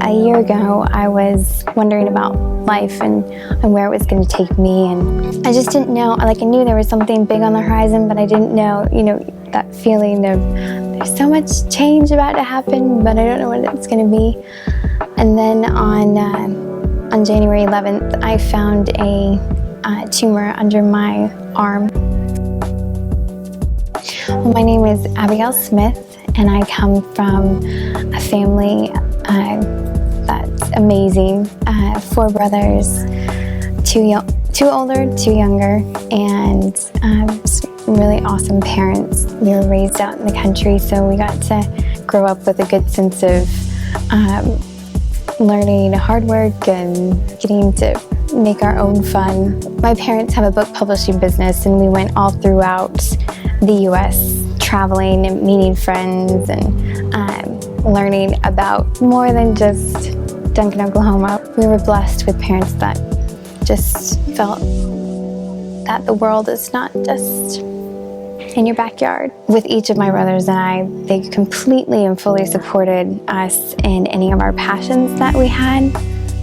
A year ago, I was wondering about life and where it was going to take me, and I just didn't know. Like, I knew there was something big on the horizon, but I didn't know, that feeling of there's so much change about to happen, but I don't know what it's going to be. And then on January 11th, I found a tumor under my arm. Well, my name is Abigail Smith, and I come from a family that's amazing. 4 brothers, 2 older, 2 younger, and really awesome parents. We were raised out in the country, so we got to grow up with a good sense of learning hard work and getting to make our own fun. My parents have a book publishing business, and we went all throughout the U.S. traveling and meeting friends and learning about more than just Duncan, Oklahoma. We were blessed with parents that just felt that the world is not just in your backyard. With each of my brothers and I, they completely and fully supported us in any of our passions that we had.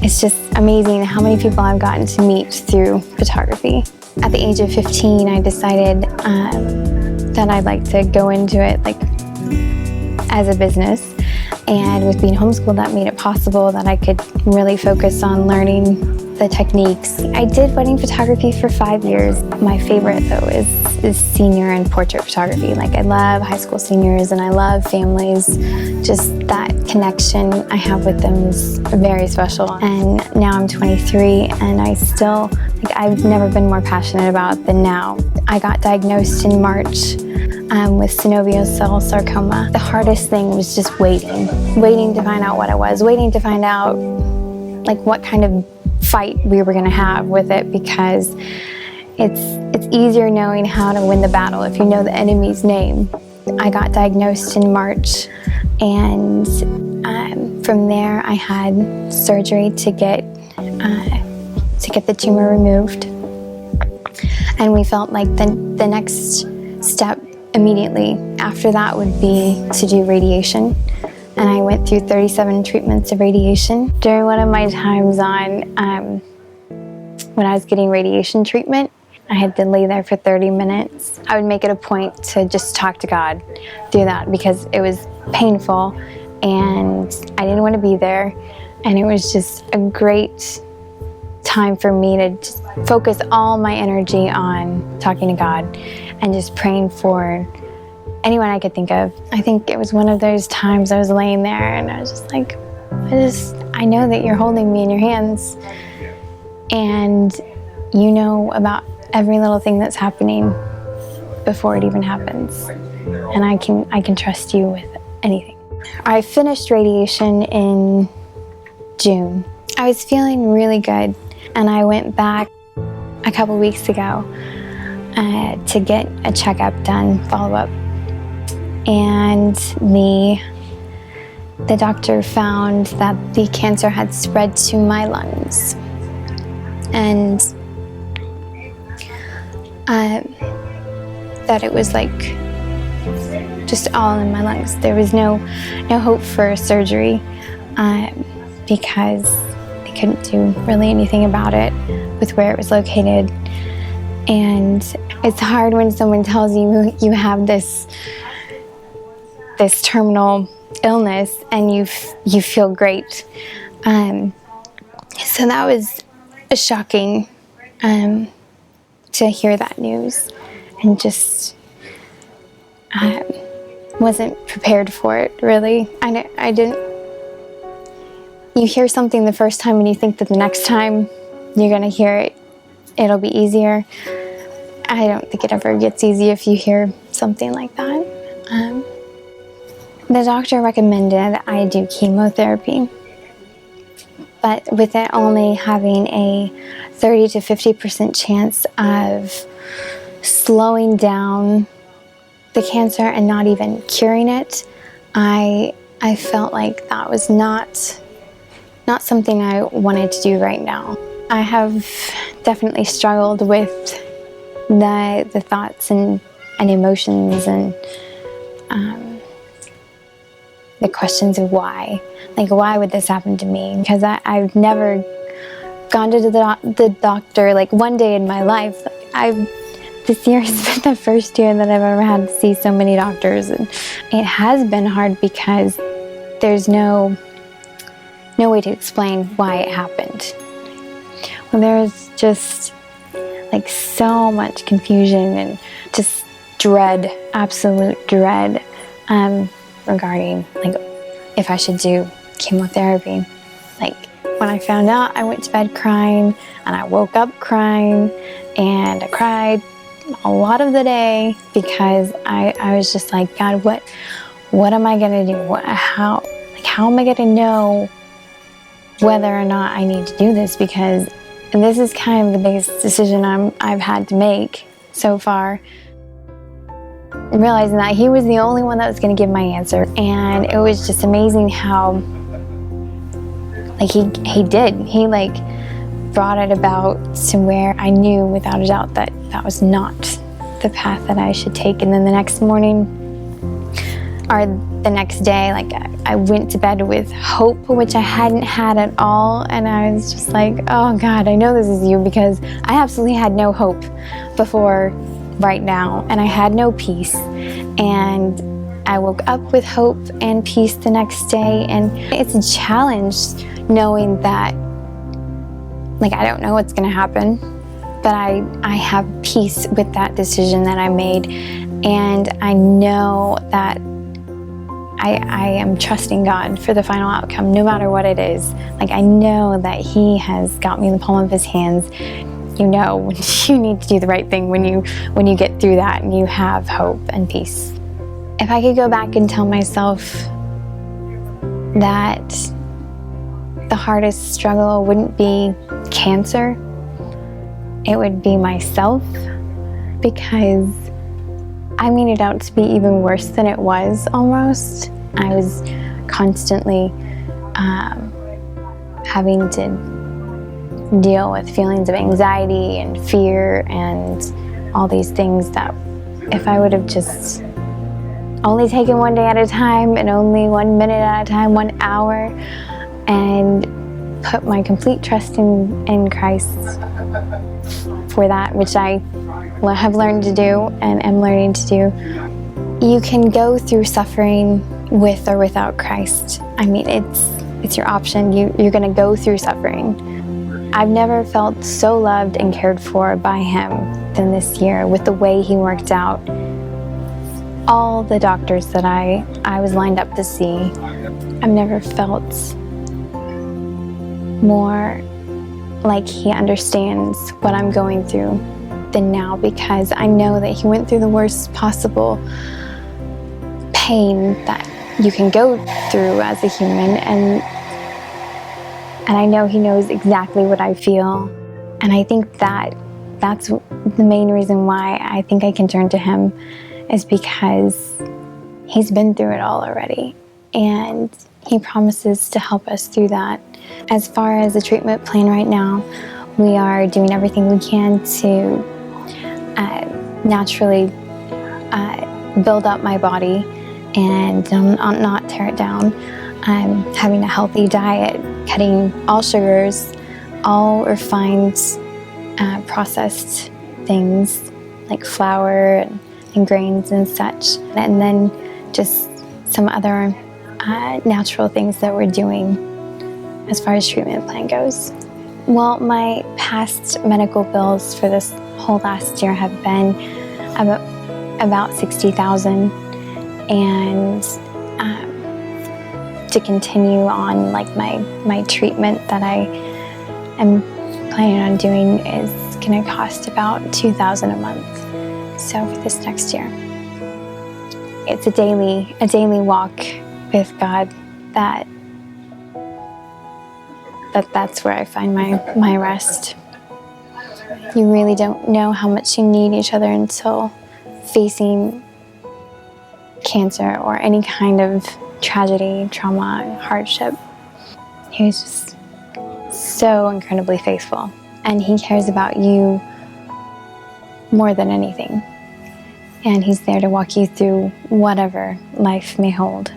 It's just amazing how many people I've gotten to meet through photography. At the age of 15, I decided that I'd like to go into it as a business. And with being homeschooled, that made it possible that I could really focus on learning the techniques. I did wedding photography for 5 years. My favorite, though, is senior and portrait photography. I love high school seniors and I love families. Just that connection I have with them is very special. And now I'm 23 and I still, I've never been more passionate about than now. I got diagnosed in March with Synovial Cell Sarcoma. The hardest thing was just waiting to find out what it was, waiting to find out what kind of fight we were going to have with it, because it's easier knowing how to win the battle if you know the enemy's name. I got diagnosed in March, and from there I had surgery to get the tumor removed, and we felt like the next step immediately after that would be to do radiation. And I went through 37 treatments of radiation. During one of my times when I was getting radiation treatment, I had to lay there for 30 minutes. I would make it a point to just talk to God through that, because it was painful and I didn't want to be there. And it was just a great time for me to just focus all my energy on talking to God and just praying for anyone I could think of. I think it was one of those times I was laying there and I was just like, I know that you're holding me in your hands, and you know about every little thing that's happening before it even happens, and I can trust you with anything. I finished radiation in June. I was feeling really good, and I went back a couple weeks ago to get a checkup done, follow-up. And the doctor found that the cancer had spread to my lungs, and that it was just all in my lungs. There was no hope for surgery because they couldn't do really anything about it with where it was located. And it's hard when someone tells you you have this terminal illness and you feel great. So that was shocking to hear that news, and just wasn't prepared for it, really. I didn't. You hear something the first time and you think that the next time you're gonna hear it, it'll be easier. I don't think it ever gets easy if you hear something like that. The doctor recommended I do chemotherapy, but with it only having a 30 to 50% chance of slowing down the cancer and not even curing it, I felt like that was not something I wanted to do right now. I have definitely struggled with the thoughts and emotions and the questions of why. Like, why would this happen to me? Because I've never gone to the doctor like one day in my life. This year has been the first year that I've ever had to see so many doctors, and it has been hard because there's no way to explain why it happened. Well, there's just like so much confusion and just dread, absolute dread, regarding like if I should do chemotherapy. Like, when I found out, I went to bed crying, and I woke up crying, and I cried a lot of the day because I was just like, God, what am I gonna do? How am I gonna know whether or not I need to do this? Because this is kind of the biggest decision I've had to make so far. Realizing that he was the only one that was going to give my answer, and it was just amazing how like he did. He like brought it about to where I knew without a doubt that that was not the path that I should take. And then the next morning, or the next day, like I went to bed with hope, which I hadn't had at all. And I was just like, oh God, I know this is you, because I absolutely had no hope before right now, and I had no peace. And I woke up with hope and peace the next day. And it's a challenge knowing that, like, I don't know what's gonna happen, but I have peace with that decision that I made. And I know that I am trusting God for the final outcome, no matter what it is. Like, I know that He has got me in the palm of His hands. You know when you need to do the right thing, when you get through that and you have hope and peace. If I could go back and tell myself that the hardest struggle wouldn't be cancer, it would be myself, because I made it out to be even worse than it was almost. I was constantly having to deal with feelings of anxiety and fear and all these things that if I would have just only taken one day at a time and only 1 minute at a time, 1 hour, and put my complete trust in Christ for that, which I have learned to do and am learning to do. You can go through suffering with or without Christ. I mean, it's your option. You're going to go through suffering. I've never felt so loved and cared for by Him than this year, with the way He worked out all the doctors that I was lined up to see. I've never felt more like He understands what I'm going through than now, because I know that He went through the worst possible pain that you can go through as a human, and I know He knows exactly what I feel. And I think that's the main reason why I think I can turn to Him, is because He's been through it all already, and He promises to help us through that. As far as the treatment plan right now, we are doing everything we can to naturally build up my body and not tear it down. I'm having a healthy diet, cutting all sugars, all refined processed things like flour and grains and such, and then just some other natural things that we're doing as far as treatment plan goes. Well, my past medical bills for this whole last year have been about $60,000, and to continue on like my treatment that I am planning on doing is going to cost about $2,000 a month. So for this next year, it's a daily walk with God. That's where I find my rest. You really don't know how much you need each other until facing cancer or any kind of tragedy, trauma, hardship. He was just so incredibly faithful, and He cares about you more than anything. And He's there to walk you through whatever life may hold.